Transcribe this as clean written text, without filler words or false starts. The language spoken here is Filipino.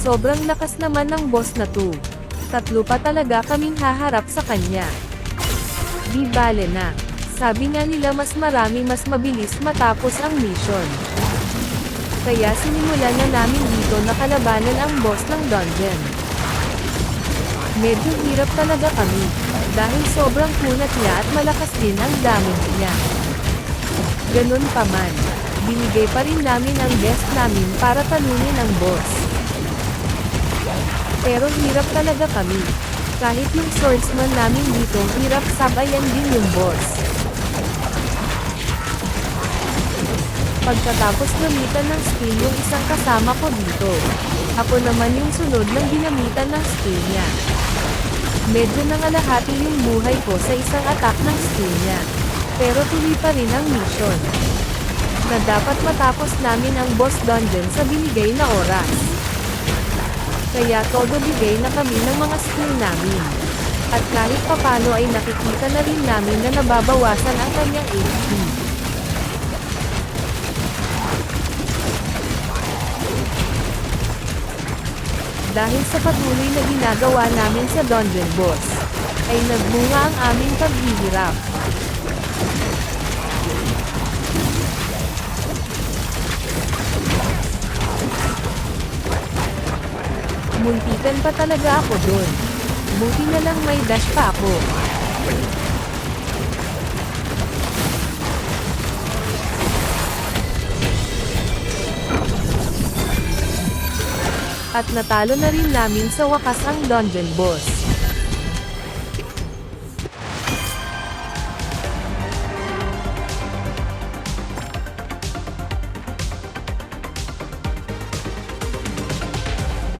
Sobrang lakas naman ng boss na to. Tatlo pa talaga kaming haharap sa kanya. Di bale na. Sabi nga nila mas marami mas mabilis matapos ang mission. Kaya sinimulan na namin dito na kalabanan ang boss ng dungeon. Medyo hirap talaga kami, dahil sobrang kunat niya at malakas din ang damage niya. Ganun pa man, binigay pa rin namin ang best namin para talunin ang boss. Pero hirap talaga kami. Kahit yung swordsman namin dito hirap sabayan din yung boss. Pagkatapos gamitan ng skill yung isang kasama ko dito, ako naman yung sunod ng ginamitan ng skill niya. Medyo nangalahati yung buhay ko sa isang attack ng skill niya. Pero tuloy pa rin ang mission. Na dapat matapos namin ang boss dungeon sa binigay na oras. Kaya todo bigay na kami ng mga skill namin. At kahit papano ay nakikita na rin namin na nababawasan ang kanyang HP. Dahil sa patuloy na ginagawa namin sa dungeon boss, ay nagbunga ang aming paghihirap. Muntikan pa talaga ako dun. Buti na lang may dash pa ako. At natalo na rin namin sa wakas ang dungeon boss.